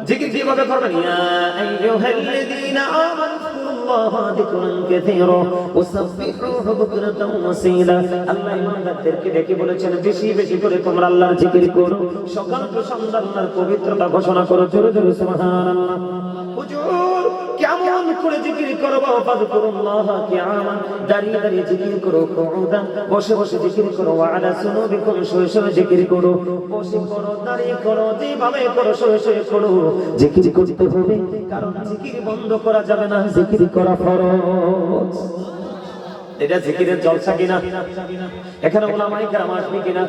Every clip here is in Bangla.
জিকির কিভাবে করবেন? ইয়া আইয়ুহাল্লাযীনা আমানু যিকুরুল্লাহা যিকরান কাসীরা ওয়াসাব্বিহুহু বুকরাতান ওয়া আসীলা। আল্লাহ ইমানদারদেরকে ডেকে বলেছেন বেশি বেশি করে তোমরা আল্লাহর জিকির করো, সকাল ও সন্ধ্যা আল্লাহর পবিত্রতা ঘোষণা করো। জোরে জোরে সুবহানাল্লাহ। হুজুর কেমন করে জিকির করব? ফাযকুরুল্লাহা কিয়ামান, দাঁড়িয়ে দাঁড়িয়ে জিকির করো, কুউদান বসে বসে জিকির করো, ওয়া আলা সুনুবিকুম শুয়ে শুয়ে জিকির করো, বসে করো, দাঁড়িয়ে করো, যেভাবে করো শুয়ে শুয়ে করো, জিকির করতে হবে। কারণ জিকির বন্ধ করা যাবে না, জিকির করা ফরজ। এটা জিকিরের জলসা কিনা? এখানে ওলামায়ে কেরাম আসবে কিনা?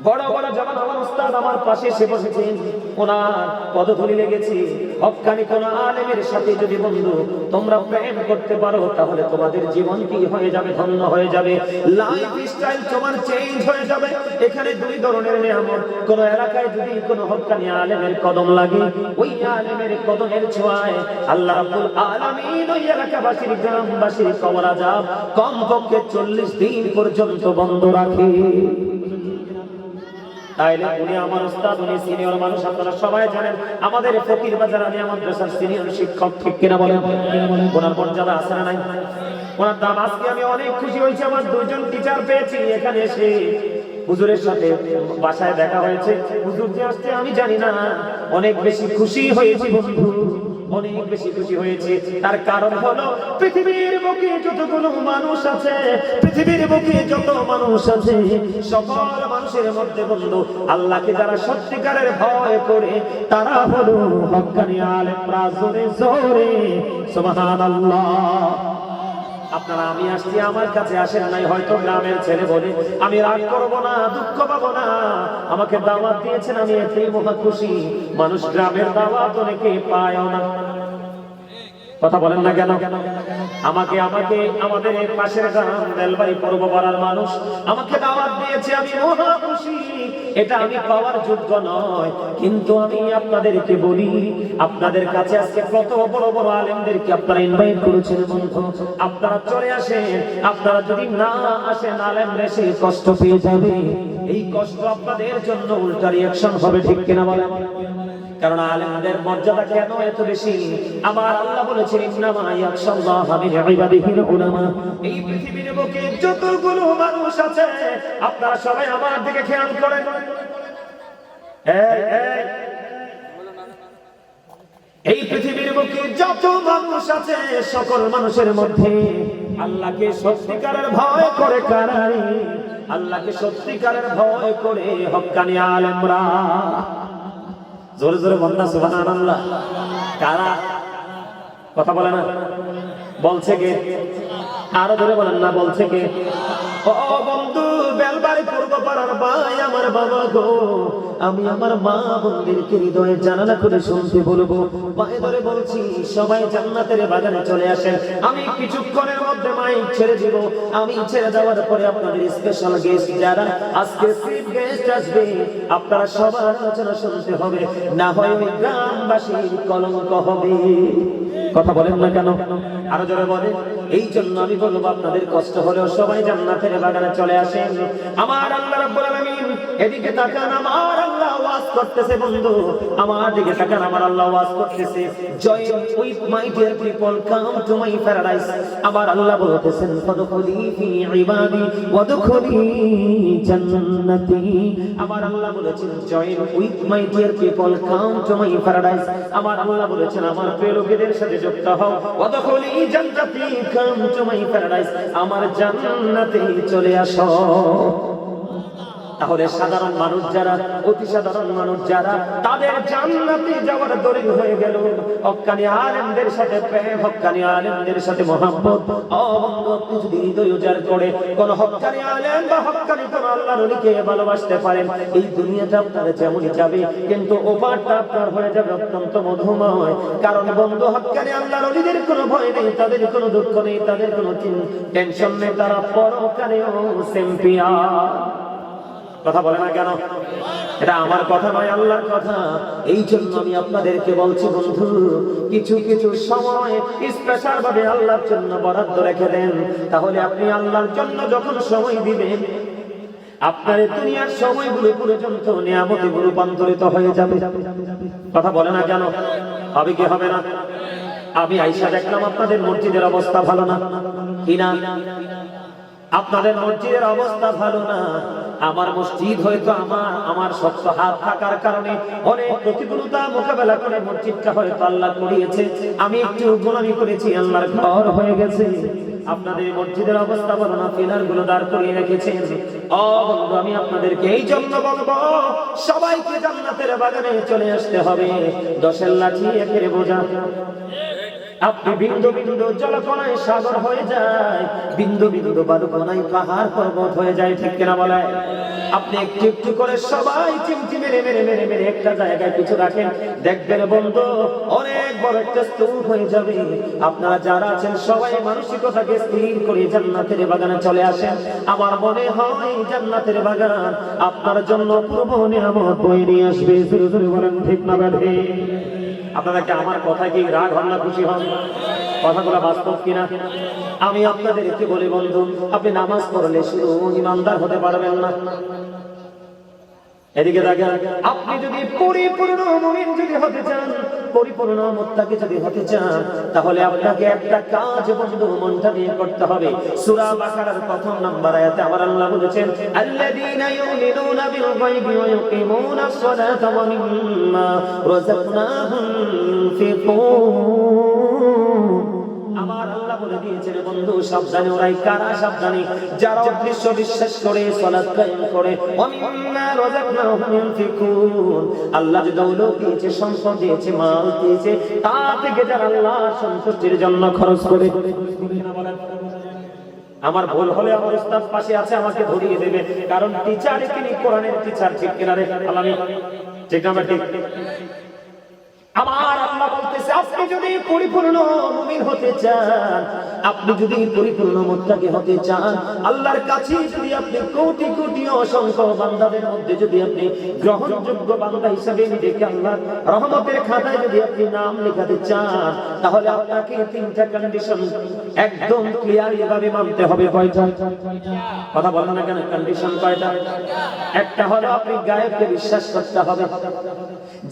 বড় বড় জবান আমার উস্তাদ আমার পাশে এসে বসেছেন, ওনার পদধূলি লেগেছে। হক্কানি কোন আলেমের সাথে যদি বন্ধু তোমরা প্রেম করতে পারো, তাহলে তোমাদের জীবন কি হয়ে যাবে? ধন্য হয়ে যাবে, লাইফ স্টাইল তোমার চেঞ্জ হয়ে যাবে। এখানে দুই ধরনের নিয়ামত। কোন এলাকায় যদি কোন হক্কানি আলেমের কদম লাগে, ওই আলেমের কদমের ছোঁয়ায় আল্লাহ রাব্বুল আলামিন ওই এলাকাবাসীর, গ্রামবাসীর কবর আযাব কমপক্ষে 40 দিন পর্যন্ত বন্ধ রাখে। তাইলে উনি আমার উস্তাদ, উনি সিনিয়র মানুষ, আপনারা সবাই জানেন। আমাদের ফকির বাজার আলিয়া মাদ্রাসার সিনিয়র শিক্ষক, ঠিক কিনা বলেন? ওনার মর্যাদা আছে না নাই? ওনার দাম। আজকে আমি অনেক খুশি হয়েছি, আমার দুইজন টিচার পেয়েছি এখানে এসে। হুজুরের সাথে বাসায় দেখা হয়েছে, হুজুর যে আসছে আমি জানি না, অনেক বেশি খুশি হয়েছি বন্ধু, অনেক বেশি খুশি হয়েছে। তার কারণ হলো পৃথিবীর বুকে যতগুলো মানুষ আছে, পৃথিবীর বুকে যত মানুষ আছে, সকল মানুষের মধ্যে বন্ধু আল্লাহকে যারা সত্যিকারের ভয় করে, তারা হলো হক্কানি আলেমরা। জোরে জোরে সুবহানাল্লাহ। আপনারা আমি আসছি, আমার কাছে আসেন নাই, হয়তো গ্রামের ছেলে বলে আমি রাগ করবো না, দুঃখ পাবো না। আমাকে দাওয়াত দিয়েছেন, আমি এতেই মহা খুশি। মানুষ গ্রামের দাওয়াত অনেকে পায়ও না। কথা বলেন না কেন? আমাকে আমাদের পাশের গ্রাম বেলবাড়ি পূর্বপাড়ার মানুষ আমাকে দাওয়াত দিয়েছে, আমি মহা খুশি। এটা আমি পাওয়ার যোগ্য নয়, কিন্তু আমি আপনাদেরকে বলি, আপনাদের কাছে আজকে কত বড় বড় আলেমদেরকে আপনারা ইনভাইট করেছেন বন্ধু। আপনারা চলে আসেন। আপনারা যদি না আসেন, আলেমরা এসে কষ্ট পেয়ে যাবে। এই কষ্ট আপনাদের জন্য উল্টা রিঅ্যাকশন হবে, ঠিক কিনা বলেন? কারণ আলেমদের মর্যাদা কেন এত বেশি? আমার আল্লাহ বলেছেন ইন্নামা ইয়াখশাল্লাহা মিন ইবাদিহিল উলামা। এই পৃথিবীর বুকে যতগুলো মানুষ আছে, আপনারা সবাই আমার দিকে খেয়াল করেন। এই পৃথিবীর বুকে যত মানুষ আছে, সকল মানুষের মধ্যে আল্লাহকে সত্যিকারের ভয় করে কারা? আল্লাহকে সত্যিকারের ভয় করে হক্কানি আলেমরা। জোরে জোরে বলনা সুবহানাল্লাহ। কারা? কথা বলে না? বলছে কে? আরো ধরে বলেন না, বলছে কে? ও বন্ধু, বেলবাড়ি পূর্বপাড়ার ভাই আমার বাবা গো, আমি আমার মা বোনদেরকে হৃদয়ে জানালা করে শুনতে বলবো, পায়ে ধরে বলছি, সবাই জান্নাতের বাগানে চলে আসেন। আমি কিছুক্ষণের মধ্যে মাইক ছেড়ে দিব। আমি ছেড়ে যাওয়ার পরে আপনাদের স্পেশাল গেস্ট যারা আজকে চিফ গেস্ট আসবে, আপনারা সবার আলোচনা শুনতে হবে, না হয় ওই গ্রামবাসীর কলঙ্ক হবে। কথা বলেন না কেন? আরো জোরে বলেন। এই জন্য আমি বলবো, আপনাদের কষ্ট হলেও সবাই জান্নাতের বাগানে চলে আসেন। আমার আল্লাহ রাব্বুল আলামিন এদিকে তাকান, আমার আল্লাহ ওয়াজ করতেছে বন্ধু, আমার দিকে তাকান, আমার আল্লাহ ওয়াজ করতেছে। Join with my dear people, come to my paradise. আমার আল্লাহ বলতেছেন ফাদখুলি ফি ইবাদি ওয়াদখুলি জান্নাতি। আমার আল্লাহ বলেছেন join with my dear people, come to my paradise. আমার আল্লাহ বলেছেন আমার প্রিয় লোকেদের সাথে যুক্ত হও, ওয়াদখুলি জান্নাতি, কাম টু মাই প্যারাডাইস, আমার জান্নাতে চলে আসো। তাহলে সাধারণ মানুষ যারা, অতি সাধারণ মানুষ যারা, তাদের জান্নাতে যাওয়ার দলিল হয়ে গেল হক্কানি আলেমদের সাথে প্রেম, হক্কানি আলেমদের সাথে মহব্বত। ও বন্ধু, আপনি যদি হৃদয় উজাড় করে কোন হক্কানি আলেম বা হক্কানি কোন আল্লাহর ওলিকে ভালোবাসতে পারেন, এই দুনিয়াটা আপনার যেমনই যাবে, কিন্তু ওপারটা আপনার হয়ে যাবে অত্যন্ত মধুময়। কারণ বন্ধু, হক্কানি আল্লাহর ওলিদের কোনো ভয় নেই, তাদের কোনো দুঃখ নেই, তাদের কোনো টেনশন নেই, তারা পরকালেও চ্যাম্পিয়ন। কথা বলে না কেন? এটা আমার কথা নয়, আল্লাহর কথা। এই জন্য আমি আপনাদেরকে বলছি বন্ধু, কিছু কিছু সময় স্পেশাল ভাবে আল্লাহর জন্য বরাদ্দ রেখে দেন। তাহলে আপনি আল্লাহর জন্য যখন সময় দিবেন, আপনার এই দুনিয়ার সময়গুলো পর্যন্ত নিয়ামতে রূপান্তরিত হয়ে যাবে। কথা বলে না কেন? হবে কি হবে না? আমি আইসা দেখলাম আপনাদের মসজিদের অবস্থা ভালো না, কি না? আপনাদের মসজিদের অবস্থা ভালো না। আমার মসজিদ হয়তো আমার শক্ত হাত থাকার কারণে অনেক প্রতিকূলতা মোকাবেলা করে মসজিদটা হয়তো আল্লাহ করিয়েছে। আমি একটু গোলামি করেছি, আল্লাহর ঘর হয়ে গেছে। আপনাদের মসজিদের অবস্থা ভালো না, পিলার গুলো দাঁড় করিয়ে রেখেছেন। ও বন্ধু, আমি আপনাদেরকে এই জন্য বলবো, সবাইকে জান্নাতের বাগানে চলে আসতে হবে। 10-এর লাঠি 1-এর বোঝা। আপনি বিন্দু বিন্দু জলকণায় সাগর হয়ে যায়, বিন্দু বিন্দু বালুকণায় পাহাড় পর্বত হয়ে যায়, ঠিক কিনা বলে? আপনি একটু একটু করে সবাই চিমটি মেরে মেরে মেরে মেরে একটা জায়গায় কিছু রাখেন, দেখবেন বন্ধু অনেক বড় একটা স্তূপ হয়ে যাবে। আপনারা যারা আছেন সবাই মানসিকতাকে স্থির করে জান্নাতের বাগানে চলে আসেন। আমার মনে হয় জান্নাতের বাগান আপনার জন্য পূর্ব নিয়ামত বয়ে নিয়ে আসবে। বলেন ঠিক না ব্যাধি? আপনারা কি আমার কথায় কি রাগ হন না খুশি হন? কথাগুলো বাস্তব কিনা? আমি আপনাদেরকে বলি বন্ধু, আপনি নামাজ পড়লে শুধু ইমানদার হতে পারবেন না। এদিকে দেখেন, আপনি যদি পরিপূর্ণ মুমিন যদি হতে চান, পরিপূর্ণ মুত্তাকি যদি হতে চান, তাহলে আপনাকে একটা কাজ বন্ধু মনটা দিয়ে করতে হবে। সূরা বাকারার 1 নম্বর আয়াতে আমার আল্লাহ বলেছেন, আল্লাযীনা ইউমিনুনা বিল গায়বি ওয়া ইউকিমুনাস সালাতা ওয়া মিম্মা রাযাকনাহুম ইউনফিকুন। আমার আল্লাহ বলে দিয়েছেন বন্ধু, সাবধানে ওরাই কারা? সাবধানে যারা অদৃশ্য বিশ্বাস করে, সালাত কায়েম করে, ওয়ামিম্মা রাযাকনাহুম ইউনফিকুন। আল্লাহ যে দৌলত দিয়েছে, সম্পদ দিয়েছে, মাল দিয়েছে, তা থেকে যারা আল্লাহর সন্তুষ্টির জন্য খরচ করে। আমার ভুল হলে আমার উস্তাদ পাশে আছে, আমাকে ধরিয়ে দেবে, কারণ টিচার তিনি কোরআনের টিচার, ঠিক কিনা রে? আল্লাহ ঠিক না? ঠিক। আমার আল্লাহ বলতেছে, আপনি যদি পরিপূর্ণ মুমিন হতে চান, আপনি যদি পরিপূর্ণ মুত্তাকি হতে চান, আল্লাহর কাছে যদি আপনি কোটি কোটি অসংখ্য বান্দাদের মধ্যে যদি আপনি গ্রহণযোগ্য বান্দা হিসেবে নিজেকে আল্লাহর রহমতের খাতায় যদি আপনি নাম লেখাতে চান, তাহলে আপনাকে 3টা কন্ডিশন একদম ক্লিয়ারলি ভাবে মানতে হবে। কয়টা? কথা বলেন না কেন? কন্ডিশন কয়টা? একটা হলো আপনি গায়েবকে বিশ্বাস করতে হবে।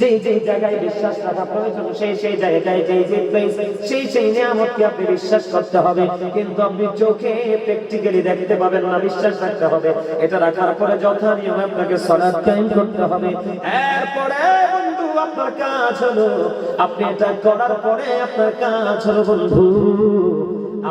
যেই যেই জায়গায় বিশ্বাস রাখা প্রয়োজন, সেই সেই জায়গায় যেই যেই প্লেস, সেই সেই নিয়ামতকে আপনি বিশ্বাস করতে হবে। কিন্তু আপনি চোখে প্র্যাকটিক্যালি দেখতে পাবেন না, বিশ্বাস রাখতে হবে। এটা রাখার পরে যথা নিয়মে আপনাকে সালাত কায়েম করতে হবে। এরপরে বন্ধু আপনার কাজ হলো, আপনি এটা করার পরে আপনার কাজ হলো বন্ধু,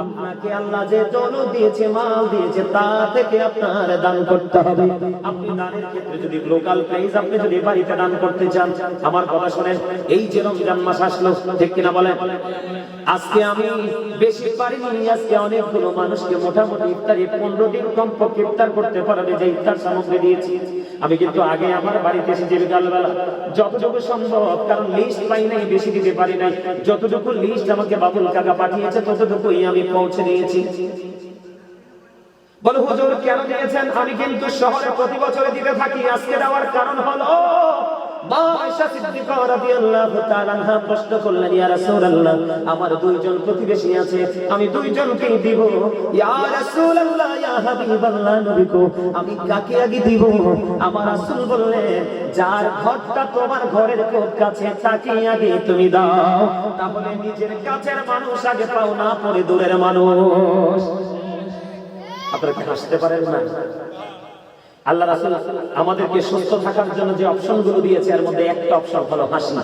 আপনাকে আল্লাহ যে দৌলত দিয়েছে, মাল দিয়েছে, তা থেকে আপনার দান করতে হবে। আপনি দানের ক্ষেত্রে যদি লোকাল প্লেস, আপনি যদি বাড়িতে দান করতে চান, আমার কথা শুনেন, এই যে রমজান মাস আসলো, ঠিক কিনা বলেন? আজকে আমি বেশি পারিনি, আজকে অনেকগুলো মানুষকে মোটামুটি ইফতারি 15 দিন কমপক্ষে ইফতার করতে পারবে যে ইফতার সামগ্রী দিয়েছি। আমি কিন্তু আগে আমার বাড়িতে এসে যে বিকালবেলা যতটুকু সম্ভব, কারণ লিস্ট পাই নাই, বেশি দিতে পারি নাই, যতটুকু লিস্ট আমাকে বাবুল কাকা পাঠিয়েছে ততটুকুই আমি পৌঁছে দিয়েছি। বলে হুজুর কেন দিয়েছেন? আমি কিন্তু শহরে প্রতি বছরে দিতে থাকি। আজকে দেওয়ার কারণ হলো, মা আয়েশা সিদ্দিকা রাদিয়াল্লাহু তাআলা আনহা প্রশ্ন করলেন, ইয়া রাসূলুল্লাহ, আমার 2 জন প্রতিবেশী আছে, আমি 2 জনকে দিব। ইয়া রাসূলুল্লাহ, ইয়া হাবিবাল্লাহ, নবী গো, আমি কাকে আগে দিব? আমার রাসূল বললেন, যার ঘরটা তোমার ঘরের খুব কাছে, তাকে আগে তুমি দাও। তাহলে নিজের কাছের মানুষ আগে পাও না, পরে দূরের মানুষ। আপনারা কি হাসতে পারেন না? আল্লাহ রাসূল আমাদেরকে সুস্থ থাকার জন্য যে অপশনগুলো দিয়েছে, এর মধ্যে একটা অপশন হলো হাসি।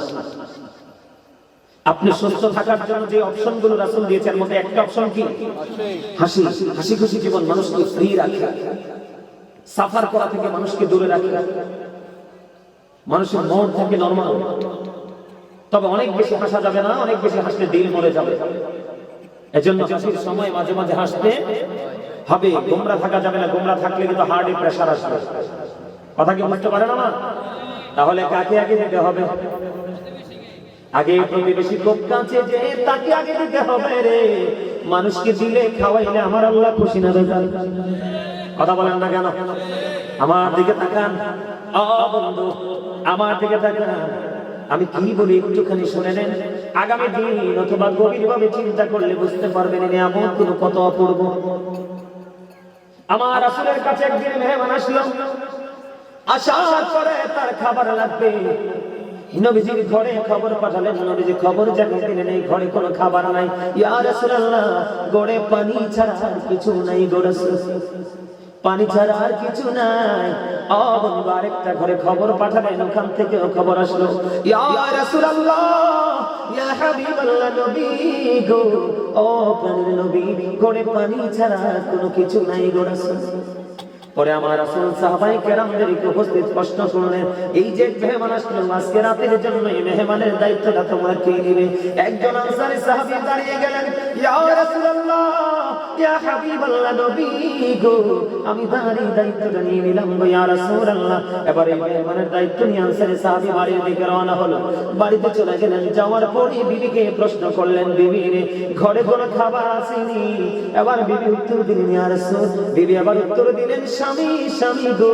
আপনি সুস্থ থাকার জন্য যে অপশনগুলো রাসূল দিয়েছে, এর মধ্যে একটা অপশন কি? হাসি। হাসি খুশি জীবন মানুষকে ফ্রি রাখে, সাফার করা থেকে মানুষকে দূরে রাখে, মানুষের মন থাকে নরমাল। তবে অনেক বেশি হাসা যাবে না, অনেক বেশি হাসলে দিল মরে যাবে। এজন্য হাসির সময় মাঝে মাঝে হাসতে হবে, গোমরা থাকা যাবে না। গোমরা থাকলে কিন্তু হার্টে প্রেসার আসবে। কথা কি বুঝতে পারেন না? তাহলে কাকে আগে দিতে হবে? আগে প্রতিবেশী খুব কাছে যে, তাকে আগে দিতে হবে রে। মানুষকে দিলে খাওয়াইলে আমার আল্লাহ খুশি না বেজার? কথা বলেন না কেন? আমার দিকে তাকান, ও বন্ধু আমার দিকে তাকান। আমি কি বলি একটুখানি শুনে নেন। আগামী দিন অথবা গভীরভাবে চিন্তা করলে বুঝতে পারবেন নিয়ামতগুলো কত অপূর্ব। আমার রাসূলের কাছে একদিন মেহমান আসলো, আসার পরে তার খাবার লাগবে। নবীজির ঘরে খবর পাঠালেন, নবীজি খবর জানিয়ে দিলেন এই ঘরে কোনো খাবার নাই। ইয়া রাসূলুল্লাহ, ঘরে পানি ছাড়া আর কিছু নাই গো রাসূল, পানি ছাড়া আর কিছু নাই। বন্ধু আরেকটা ঘরে খবর পাঠালেন, ওখান থেকেও খবর আসলো, ইয়া রাসূলুল্লাহ, ইয়া হাবিবাল্লাহ, নবী গো, ও প্রাণের নবী, ঘরে পানি ছাড়া কোনো কিছু নাই গো রাসূল। পরে আমার রাসূল সাহাবায়ে কেরামদেরকে উপস্থিত প্রশ্ন করলেন, এই যে মেহমান আসলো আজকে রাতের জন্য, এই মেহমানের দায়িত্বটা তোমরা কে নিবে? একজন আনসারী সাহাবী দাঁড়িয়ে গেলেন, ইয়া রাসূলুল্লাহ, ইয়া হাবিবাল্লাহ, নবী গো, আমি বাড়ির দায়িত্বটা নিয়ে নিলাম গো ইয়া রাসূলুল্লাহ। এবারে মেহমানের দায়িত্ব নিয়ে আনসারী সাহাবী বাড়ির দিকে রওনা হলো। বাড়িতে চলে গেলেন, যাওয়ার পরে বিবিকে প্রশ্ন করলেন, বিবি রে, ঘরে কোনো খাবার আসেনি? এবার বিবি উত্তর দিলেন, ইয়া রাসূল। বিবি আবার উত্তর দিলেন, স্বামী স্বামী গো,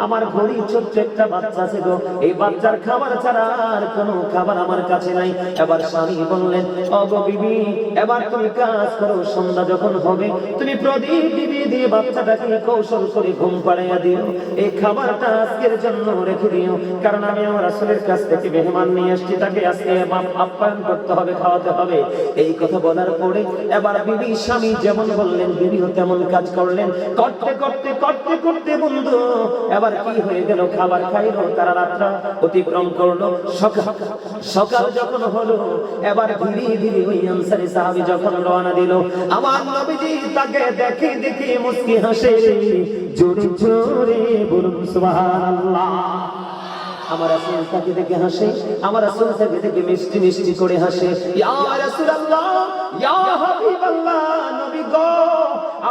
আমার ঘরে ছোট্ট একটা বাচ্চা আছে গো, এই বাচ্চার খাবার ছাড়া আর কোনো খাবার আমার কাছে নাই। এবার স্বামী বললেন, ও গো বিবি, এবার তুমি কাজ করো, সন্ধ্যা যখন হবে তুমি প্রদীপ দিবি দিয়ে বাচ্চাটাকে কৌশল করে ঘুম পাড়াইয়া দিও, এই খাবারটা আজকের জন্য রেখে দিও, কারণ আমি আমার রাসূলের কাছ থেকে মেহমান নিয়ে এসেছি, তাকে আজকে আপ্যায়ন করতে হবে, খাওয়াতে হবে। এই কথা বলার পরে এবার বিবি স্বামী যেমন বললেন বিবিও তেমন কাজ করলেন। করতে করতে করতে করতে বন্ধু এবার কি হয়ে গেল, খাবার খাইলো, তারা রাতটা অতিক্রম করলো। সকাল যখন হলো, এবার ধীরে ধীরে ওই আনসারী সাহাবী যখন রওনা দিল, আমার নবীজি তাকে দেখে দেখে মুস্কি হাসে, জোরে জোরে বলুন সুবহানাল্লাহ। আমার রাসূল তাকে দেখে হাসে, আমার রাসূল তাকে দেখে মিষ্টি মিষ্টি করে হাসে, ইয়া রাসূলুল্লাহ, ইয়া হাবিবাল্লাহ, নবী গো,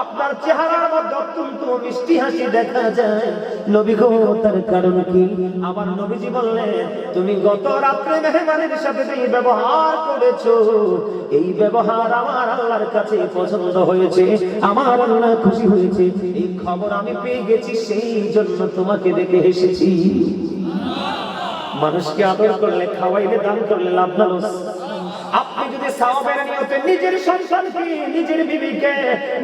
আপনার চেহারার মধ্যে অত্যন্ত মিষ্টি হাসি দেখা যায়, নবী গো, তার কারণ কি? আমার নবীজি বললেন, তুমি গত রাত্রে মেহমানের সাথে যে ব্যবহার করেছো, এই ব্যবহার আমার আল্লাহর কাছে পছন্দ হয়েছে, আমার আল্লাহ খুশি হয়েছে, এই খবর আমি পেয়ে গেছি, সেই জন্য তোমাকে দেখে এসেছি। মানুষকে আদর করলে, খাওয়াইলে, দান করলে লাভ না লস? আপনি যদি সওয়াবের নিয়তে নিজের সন্তানকে, নিজের বিবিকে,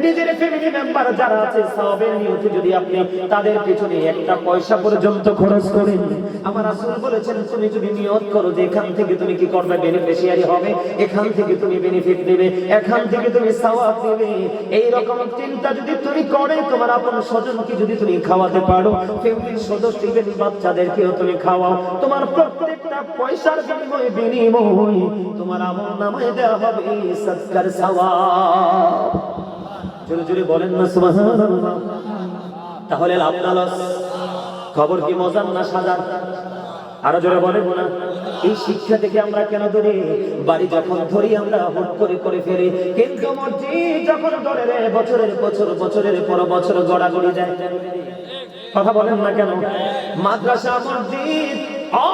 নিজের ফ্যামিলি মেম্বার যারা আছে, সওয়াবের নিয়তে যদি আপনি তাদের পিছনে একটা পয়সা পর্যন্ত খরচ করেন, আমার রাসূল বলেছেন, তুমি যদি নিয়ত করো যে এখান থেকে তুমি কি করবে, বেনিফিশিয়ারি হবে, এখান থেকে তুমি বেনিফিট নেবে, এখান থেকে তুমি সওয়াব নেবে, এই রকম চিন্তা যদি তুমি করে, তোমার আপন স্বজনকে যদি তুমি খাওয়াতে পারো, ফ্যামিলির সদস্য ইভেন বাচ্চাদেরকেও তুমি খাওয়াও, তোমার প্রত্যেকটা পয়সার বিনিময় তোমার আমল নামায় দেওয়া হবে সদকার সওয়াব। জোরে জোরে বলেন না সুবহানাল্লাহ। তাহলে লাভ না লস? খবর কি মজার না সাজার? আরো জোরে বলেন না। এই শিক্ষা থেকে আমরা কেন ধরি? বাড়ি যখন ধরি আমরা হুট করে করে ফেলি, কিন্তু মসজিদ যখন ধরে রে বছরের পর বছর গড়াগড়ি যায়। কথা বলেন না কেন? মাদ্রাসা, মসজিদ,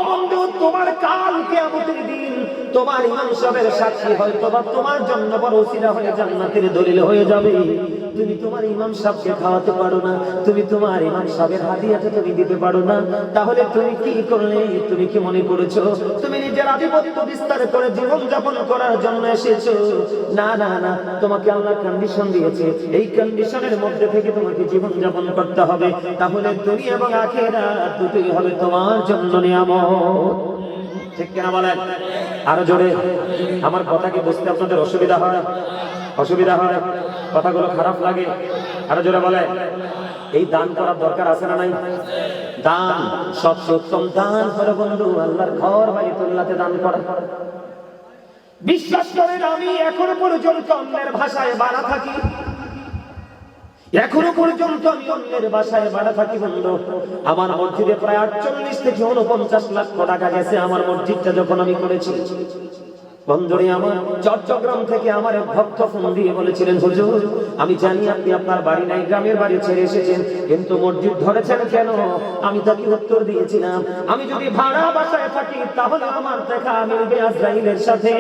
বন্ধু, তোমার কাল কিয়ামতের দিন তোমার ইমাম সাহেবের সাক্ষী হয়তো বা তোমার জন্য বড় ওসিলা হয়ে জান্নাতের দলিল হয়ে যাবে। তুমি তোমার ইমাম সাহেবকে খাওয়াতে পারো না, তুমি তোমার ইমাম সাহেবের হাদিয়াটা তুমি দিতে পারো না, তাহলে তুমি কি করলে? তুমি কি মনে করেছো তুমি নিজের আধিপত্য বিস্তার করে জীবন যাপন করার জন্য এসেছো? না না না, তোমাকে আল্লাহ কন্ডিশন দিয়েছে, এই কন্ডিশনের মধ্যে থেকে তোমাকে জীবন যাপন করতে হবে, তাহলে দুনিয়া এবং আখিরাত দুটোই হবে তোমার জন্য নিয়ামত। ঠিক কিনা বলেন? আরো জোরে। আমার কথা কি বুঝতে আপনাদের অসুবিধা হয়? অসুবিধা হয়? কথাগুলো খারাপ লাগে? আরো জোরে বলে। এই দান করার দরকার আছে না নাই? দান, সবচেয়ে উত্তম দান হলো বন্ধু আল্লাহর ঘর বাইতুল্লাহতে দান করা। বিশ্বাস করেন, আমি এখনো পর্যন্ত অন্যের ভাষায় বাড়া থাকি, এখনো পর্যন্ত আমি অন্যের বাসায় ভাড়া থাকি বন্ধু। আমার মসজিদে প্রায় 48 থেকে 49 লক্ষ টাকা গেছে আমার মসজিদটা যখন আমি করেছি। বন্ধুরে, আমার চট্টগ্রাম থেকে আমার এক ভক্ত ফোন দিয়ে বলেছিলেন, হুজুর, আমি জানি আপনি আপনার বাড়ি নাই, গ্রামের বাড়ি ছেড়ে এসেছেন, কিন্তু মসজিদ ধরেছেন কেন? আমি তাকে উত্তর দিয়েছিলাম, আমি যদি ভাড়া বাসায় থাকি তাহলে আমার দেখা মিলবে আজরাইলের সাথে,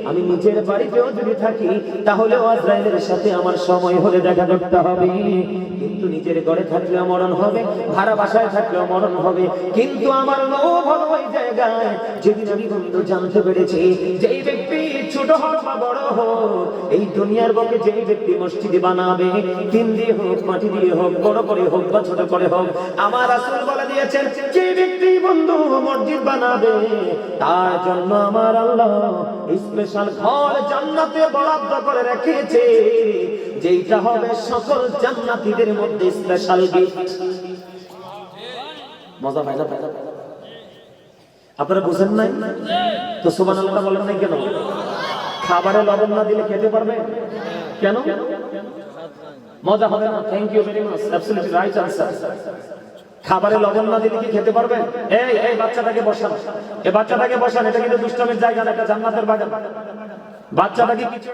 আমি নিজের বাড়িতেও যদি থাকি তাহলেও আজরাইলের সাথে আমার সময় হলে দেখা করতে হবে, কিন্তু নিজের ঘরে থাকলেও মরণ হবে, ভাড়া বাসায় থাকলেও মরণ হবে। কিন্তু আমার লোভ হলো ওই জায়গায়, যেদিন আমি বন্ধু জানতে পেরেছি যে এই ব্যক্তি ছোট হোক বা বড় হোক, এই দুনিয়ার বুকে যে ব্যক্তি মসজিদ বানাবে, তিন দিয়ে হোক, মাটি দিয়ে হোক, বড় করে হোক বা ছোট করে হোক, আমার রাসূল বলে দিয়েছেন, যে ব্যক্তি বন্ধু মসজিদ বানাবে তার জন্য আমার আল্লাহ স্পেশাল ঘর জান্নাতে বরাদ্দ করে রেখেছে, যেটা হবে সকল জান্নাতীদের মধ্যে স্পেশাল গিফট। মজা পাইলা? আপনারা বুঝেন নাই তো? সুবহানাল্লাহ বলেন নাই কেন? খাবারে লবণ না দিলে খেতে পারবে কেন? মজা হবে না? Thank you very much, absolutely right answer. খাবারে লবণ না দিলে কি খেতে পারবে? এই বাচ্চাটাকে বসান, এই বাচ্চাটাকে বসান, এটা কিন্তু দুষ্টামির জায়গা না, এটা জান্নাতের বাগান। বাচ্চাটাকে কিছু